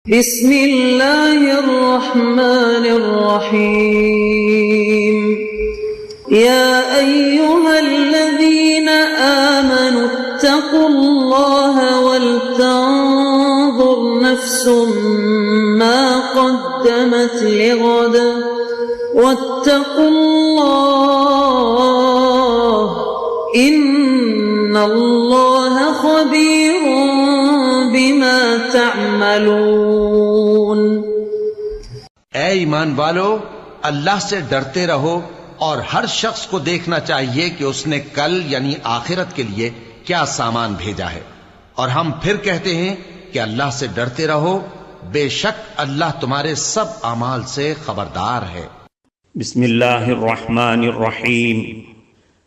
بسم اللہ الرحمن الرحیم یا ایہا الذین آمنوا اتقوا اللہ ولتنظر نفس ما قدمت لغد واتقوا اللہ ان اللہ خبیر بما تعملون۔ اے ایمان والو، اللہ سے ڈرتے رہو اور ہر شخص کو دیکھنا چاہیے کہ اس نے کل یعنی آخرت کے لیے کیا سامان بھیجا ہے، اور ہم پھر کہتے ہیں کہ اللہ سے ڈرتے رہو، بے شک اللہ تمہارے سب اعمال سے خبردار ہے۔ بسم اللہ الرحمن الرحیم،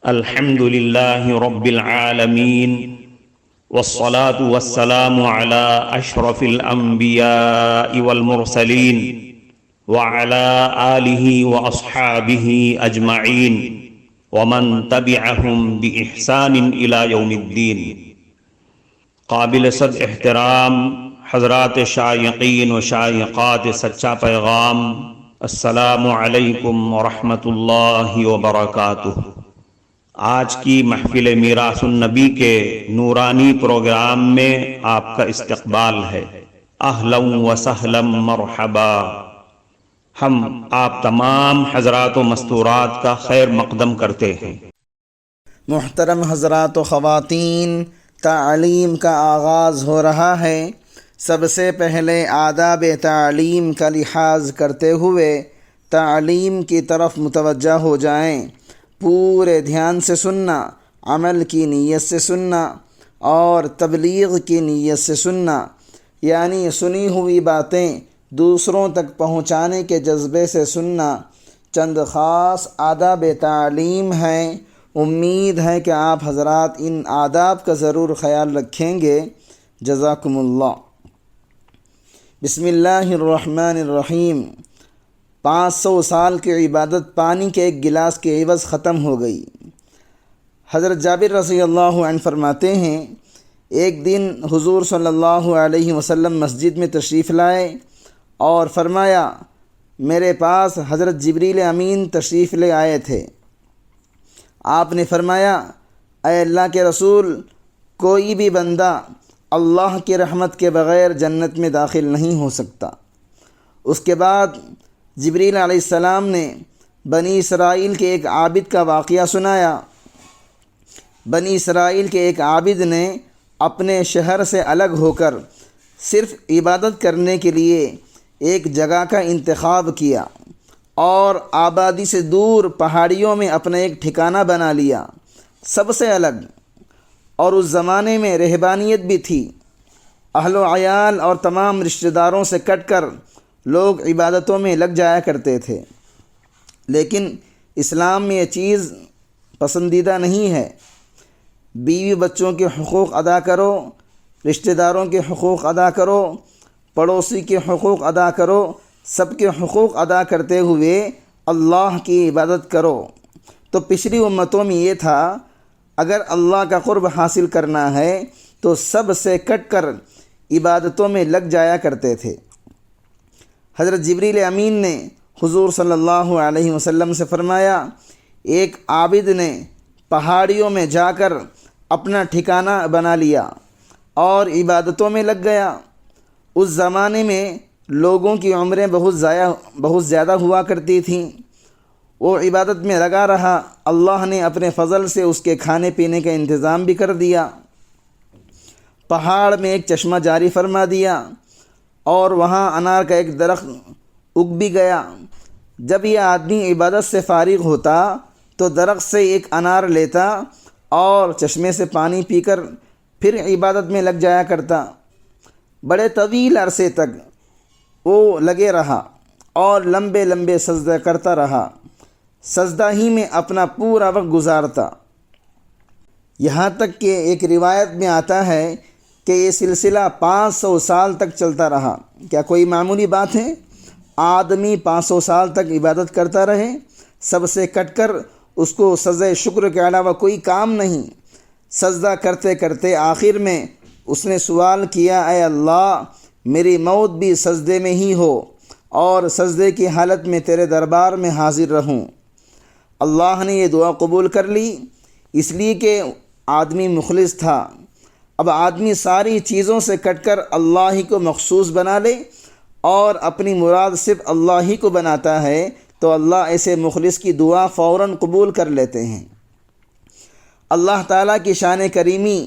الحمد للہ رب العالمین، والصلاة والسلام على اشرف الانبیاء والمرسلین وعلى آلہ واصحابہ اجمعین ومن تبعہم بإحسان الى یوم الدین۔ قابل صد احترام حضرات شائقین و شائقات سچا پیغام، السلام علیکم ورحمۃ اللہ وبرکاتہ۔ آج کی محفل میراث النبی کے نورانی پروگرام میں آپ کا استقبال ہے۔ اہلا و سہلا مرحبا۔ ہم آپ تمام حضرات و مستورات کا خیر مقدم کرتے ہیں۔ محترم حضرات و خواتین، تعلیم کا آغاز ہو رہا ہے۔ سب سے پہلے آداب تعلیم کا لحاظ کرتے ہوئے تعلیم کی طرف متوجہ ہو جائیں۔ پورے دھیان سے سننا، عمل کی نیت سے سننا اور تبلیغ کی نیت سے سننا، یعنی سنی ہوئی باتیں دوسروں تک پہنچانے کے جذبے سے سننا۔ چند خاص آداب تعلیم ہیں، امید ہے کہ آپ حضرات ان آداب کا ضرور خیال رکھیں گے۔ جزاکم اللہ۔ بسم اللہ الرحمن الرحیم۔ 500 سال کی عبادت پانی کے ایک گلاس کے عوض ختم ہو گئی۔ حضرت جابر رضی اللہ عنہ فرماتے ہیں، ایک دن حضور صلی اللہ علیہ وسلم مسجد میں تشریف لائے اور فرمایا، میرے پاس حضرت جبریل امین تشریف لے آئے تھے۔ آپ نے فرمایا، اے اللہ کے رسول، کوئی بھی بندہ اللہ کی رحمت کے بغیر جنت میں داخل نہیں ہو سکتا۔ اس کے بعد جبریل علیہ السلام نے بنی اسرائیل کے ایک عابد کا واقعہ سنایا۔ بنی اسرائیل کے ایک عابد نے اپنے شہر سے الگ ہو کر صرف عبادت کرنے کے لیے ایک جگہ کا انتخاب کیا اور آبادی سے دور پہاڑیوں میں اپنا ایک ٹھکانہ بنا لیا، سب سے الگ۔ اور اس زمانے میں رہبانیت بھی تھی، اہل و عیال اور تمام رشتہ داروں سے کٹ کر لوگ عبادتوں میں لگ جایا کرتے تھے۔ لیکن اسلام میں یہ چیز پسندیدہ نہیں ہے۔ بیوی بچوں کے حقوق ادا کرو، رشتہ داروں کے حقوق ادا کرو، پڑوسی کے حقوق ادا کرو، سب کے حقوق ادا کرتے ہوئے اللہ کی عبادت کرو۔ تو پچھلی امتوں میں یہ تھا، اگر اللہ کا قرب حاصل کرنا ہے تو سب سے کٹ کر عبادتوں میں لگ جایا کرتے تھے۔ حضرت جبریل امین نے حضور صلی اللہ علیہ وسلم سے فرمایا، ایک عابد نے پہاڑیوں میں جا کر اپنا ٹھکانہ بنا لیا اور عبادتوں میں لگ گیا۔ اس زمانے میں لوگوں کی عمریں بہت زیادہ ہوا کرتی تھیں۔ وہ عبادت میں لگا رہا، اللہ نے اپنے فضل سے اس کے کھانے پینے کا انتظام بھی کر دیا، پہاڑ میں ایک چشمہ جاری فرما دیا اور وہاں انار کا ایک درخت اگ بھی گیا۔ جب یہ آدمی عبادت سے فارغ ہوتا تو درخت سے ایک انار لیتا اور چشمے سے پانی پی کر پھر عبادت میں لگ جایا کرتا۔ بڑے طویل عرصے تک وہ لگے رہا اور لمبے لمبے سجدے کرتا رہا، سجدہ ہی میں اپنا پورا وقت گزارتا۔ یہاں تک کہ ایک روایت میں آتا ہے کہ یہ سلسلہ 500 سال تک چلتا رہا۔ کیا کوئی معمولی بات ہے؟ آدمی 500 سال تک عبادت کرتا رہے، سب سے کٹ کر، اس کو سجدہ شکر کے علاوہ کوئی کام نہیں۔ سجدہ کرتے کرتے آخر میں اس نے سوال کیا، اے اللہ میری موت بھی سجدے میں ہی ہو اور سجدے کی حالت میں تیرے دربار میں حاضر رہوں۔ اللہ نے یہ دعا قبول کر لی، اس لیے کہ آدمی مخلص تھا۔ اب آدمی ساری چیزوں سے کٹ کر اللہ ہی کو مخصوص بنا لے اور اپنی مراد صرف اللہ ہی کو بناتا ہے تو اللہ ایسے مخلص کی دعا فوراً قبول کر لیتے ہیں۔ اللہ تعالیٰ کی شان کریمی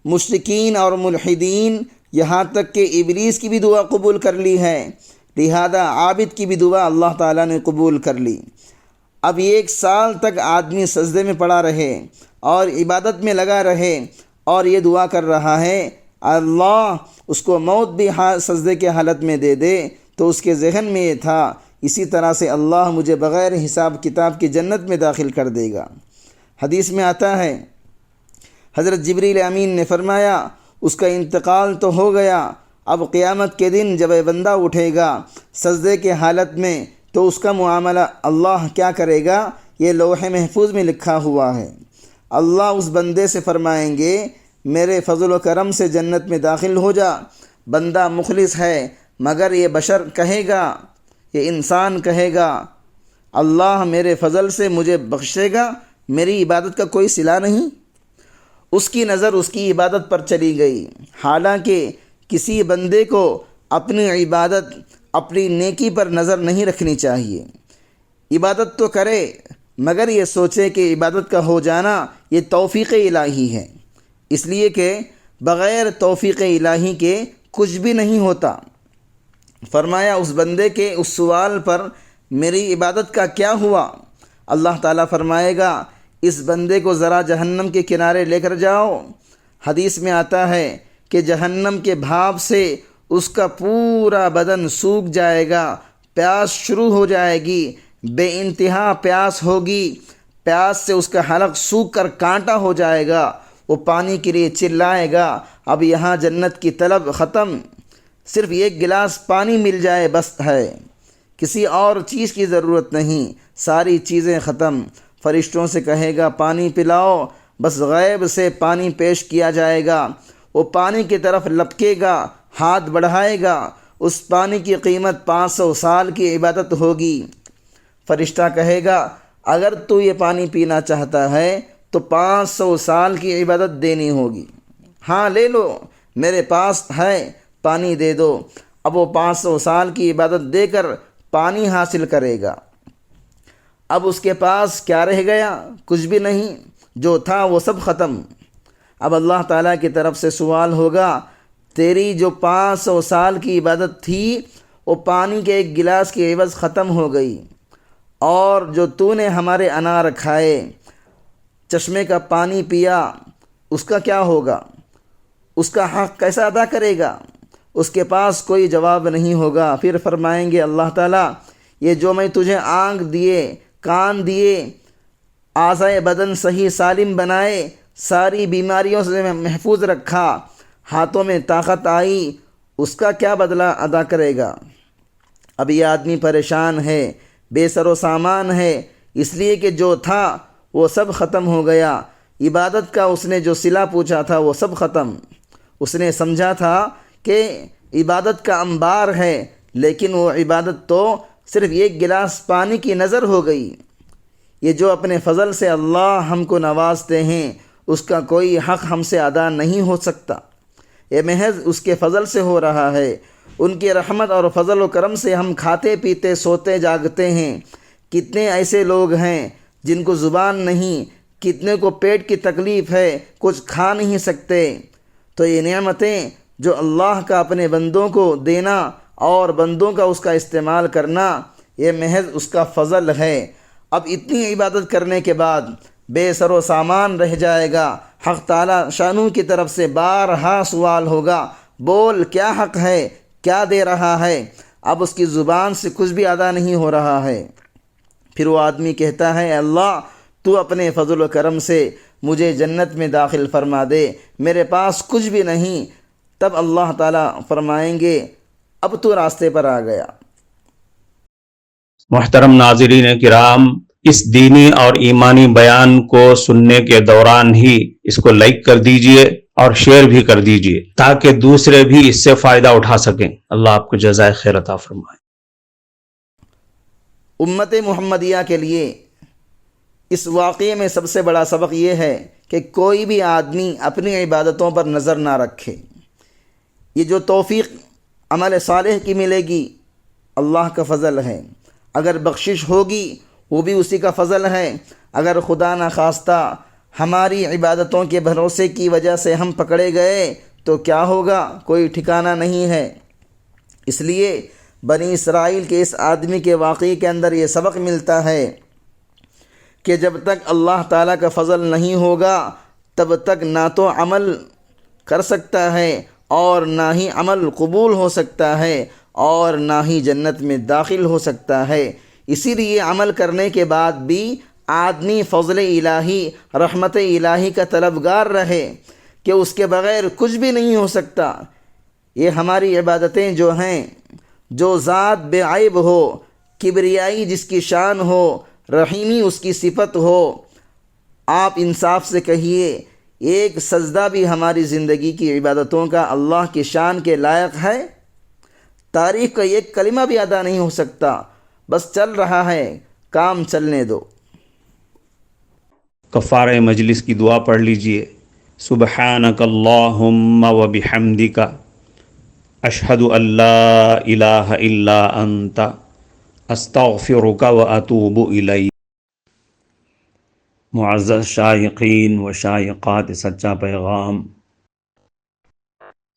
مشرکین اور ملحدین یہاں تک کہ ابلیس کی بھی دعا قبول کر لی ہے، لہذا عابد کی بھی دعا اللہ تعالیٰ نے قبول کر لی۔ اب 1 سال تک آدمی سجدے میں پڑا رہے اور عبادت میں لگا رہے اور یہ دعا کر رہا ہے اللہ اس کو موت بھی سجدے کے حالت میں دے دے، تو اس کے ذہن میں یہ تھا اسی طرح سے اللہ مجھے بغیر حساب کتاب کی جنت میں داخل کر دے گا۔ حدیث میں آتا ہے حضرت جبریل امین نے فرمایا اس کا انتقال تو ہو گیا، اب قیامت کے دن جب یہ بندہ اٹھے گا سجدے کے حالت میں تو اس کا معاملہ اللہ کیا کرے گا یہ لوح محفوظ میں لکھا ہوا ہے۔ اللہ اس بندے سے فرمائیں گے میرے فضل و کرم سے جنت میں داخل ہو جا۔ بندہ مخلص ہے مگر یہ بشر کہے گا، یہ انسان کہے گا اللہ میرے فضل سے مجھے بخشے گا، میری عبادت کا کوئی صلہ نہیں۔ اس کی نظر اس کی عبادت پر چلی گئی، حالانکہ کسی بندے کو اپنی عبادت اپنی نیکی پر نظر نہیں رکھنی چاہیے۔ عبادت تو کرے مگر یہ سوچے کہ عبادت کا ہو جانا یہ توفیق الہی ہے، اس لیے کہ بغیر توفیق الہی کے کچھ بھی نہیں ہوتا۔ فرمایا اس بندے کے اس سوال پر میری عبادت کا کیا ہوا؟ اللہ تعالیٰ فرمائے گا اس بندے کو ذرا جہنم کے کنارے لے کر جاؤ۔ حدیث میں آتا ہے کہ جہنم کے بھاپ سے اس کا پورا بدن سوکھ جائے گا، پیاس شروع ہو جائے گی، بے انتہا پیاس ہوگی، پیاس سے اس کا حلق سوکھ کر کانٹا ہو جائے گا، وہ پانی کے لیے چلائے گا اب یہاں جنت کی طلب ختم، صرف 1 گلاس پانی مل جائے بس ہے، کسی اور چیز کی ضرورت نہیں، ساری چیزیں ختم۔ فرشتوں سے کہے گا پانی پلاؤ، بس غیب سے پانی پیش کیا جائے گا، وہ پانی کی طرف لپکے گا، ہاتھ بڑھائے گا، اس پانی کی قیمت 500 سال کی عبادت ہوگی۔ فرشتہ کہے گا اگر تو یہ پانی پینا چاہتا ہے تو 500 سال کی عبادت دینی ہوگی۔ ہاں لے لو، میرے پاس ہے، پانی دے دو۔ اب وہ 500 سال کی عبادت دے کر پانی حاصل کرے گا۔ اب اس کے پاس کیا رہ گیا؟ کچھ بھی نہیں، جو تھا وہ سب ختم۔ اب اللہ تعالیٰ کی طرف سے سوال ہوگا تیری جو 500 سال کی عبادت تھی وہ پانی کے 1 گلاس کی عوض ختم ہو گئی، اور جو تو نے ہمارے انار کھائے، چشمے کا پانی پیا، اس کا کیا ہوگا؟ اس کا حق کیسا ادا کرے گا؟ اس کے پاس کوئی جواب نہیں ہوگا۔ پھر فرمائیں گے اللہ تعالیٰ یہ جو میں تجھے آنکھ دیے، کان دیے، اعضائے بدن صحیح سالم بنائے، ساری بیماریوں سے محفوظ رکھا، ہاتھوں میں طاقت آئی، اس کا کیا بدلہ ادا کرے گا؟ اب یہ آدمی پریشان ہے، بے سر و سامان ہے، اس لیے کہ جو تھا وہ سب ختم ہو گیا۔ عبادت کا اس نے جو صلہ پوچھا تھا وہ سب ختم۔ اس نے سمجھا تھا کہ عبادت کا انبار ہے، لیکن وہ عبادت تو صرف 1 گلاس پانی کی نظر ہو گئی۔ یہ جو اپنے فضل سے اللہ ہم کو نوازتے ہیں اس کا کوئی حق ہم سے ادا نہیں ہو سکتا، یہ محض اس کے فضل سے ہو رہا ہے۔ ان کی رحمت اور فضل و کرم سے ہم کھاتے پیتے سوتے جاگتے ہیں۔ کتنے ایسے لوگ ہیں جن کو زبان نہیں، کتنے کو پیٹ کی تکلیف ہے، کچھ کھا نہیں سکتے۔ تو یہ نعمتیں جو اللہ کا اپنے بندوں کو دینا اور بندوں کا اس کا استعمال کرنا، یہ محض اس کا فضل ہے۔ اب اتنی عبادت کرنے کے بعد بے سر و سامان رہ جائے گا۔ حق تعالیٰ شانو کی طرف سے بارہا سوال ہوگا، بول کیا حق ہے، کیا دے رہا ہے؟ اب اس کی زبان سے کچھ بھی ادا نہیں ہو رہا ہے۔ پھر وہ آدمی کہتا ہے اللہ تو اپنے فضل و کرم سے مجھے جنت میں داخل فرما دے، میرے پاس کچھ بھی نہیں۔ تب اللہ تعالیٰ فرمائیں گے اب تو راستے پر آ گیا۔ محترم ناظرین کرام، اس دینی اور ایمانی بیان کو سننے کے دوران ہی اس کو لائک کر دیجئے اور شیئر بھی کر دیجئے تاکہ دوسرے بھی اس سے فائدہ اٹھا سکیں۔ اللہ آپ کو جزائے خیر عطا فرمائے۔ امت محمدیہ کے لیے اس واقعے میں سب سے بڑا سبق یہ ہے کہ کوئی بھی آدمی اپنی عبادتوں پر نظر نہ رکھے۔ یہ جو توفیق عمل صالح کی ملے گی اللہ کا فضل ہے، اگر بخشش ہوگی وہ بھی اسی کا فضل ہے، اگر خدا نخواستہ ہماری عبادتوں کے بھروسے کی وجہ سے ہم پکڑے گئے تو کیا ہوگا، کوئی ٹھکانہ نہیں ہے۔ اس لیے بنی اسرائیل کے اس آدمی کے واقعے کے اندر یہ سبق ملتا ہے کہ جب تک اللہ تعالیٰ کا فضل نہیں ہوگا تب تک نہ تو عمل کر سکتا ہے اور نہ ہی عمل قبول ہو سکتا ہے اور نہ ہی جنت میں داخل ہو سکتا ہے۔ اسی لیے عمل کرنے کے بعد بھی آدمی فضل الہی، رحمت الہی کا طلبگار رہے کہ اس کے بغیر کچھ بھی نہیں ہو سکتا۔ یہ ہماری عبادتیں جو ہیں، جو ذات بے عیب ہو، کبریائی جس کی شان ہو، رحیمی اس کی صفت ہو، آپ انصاف سے کہیے ایک سجدہ بھی ہماری زندگی کی عبادتوں کا اللہ کی شان کے لائق ہے؟ تاریخ کا ایک کلمہ بھی ادا نہیں ہو سکتا، بس چل رہا ہے، کام چلنے دو۔ کفارہ مجلس کی دعا پڑھ لیجئے۔ سبحانک اللہم و بحمدک اشہد ان لا الہ الا انت استغفرک و اتوب الیک۔ معزز شائقین و شائقات سچا پیغام،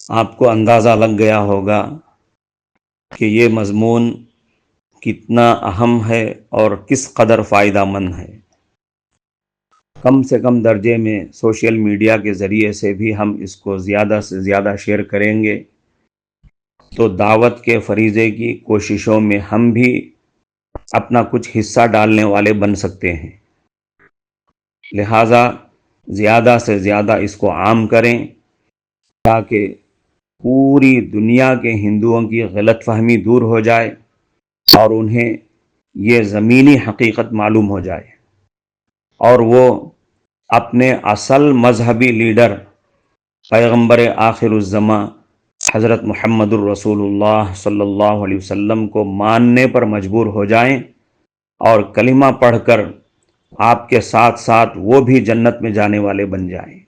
آپ کو اندازہ لگ گیا ہوگا کہ یہ مضمون کتنا اہم ہے اور کس قدر فائدہ مند ہے۔ کم سے کم درجے میں سوشل میڈیا کے ذریعے سے بھی ہم اس کو زیادہ سے زیادہ شیئر کریں گے تو دعوت کے فریضے کی کوششوں میں ہم بھی اپنا کچھ حصہ ڈالنے والے بن سکتے ہیں۔ لہٰذا زیادہ سے زیادہ اس کو عام کریں تاکہ پوری دنیا کے ہندوؤں کی غلط فہمی دور ہو جائے اور انہیں یہ زمینی حقیقت معلوم ہو جائے اور وہ اپنے اصل مذہبی لیڈر پیغمبر آخر الزماں حضرت محمد الرسول اللہ صلی اللہ علیہ وسلم کو ماننے پر مجبور ہو جائیں اور کلمہ پڑھ کر آپ کے ساتھ ساتھ وہ بھی جنت میں جانے والے بن جائیں۔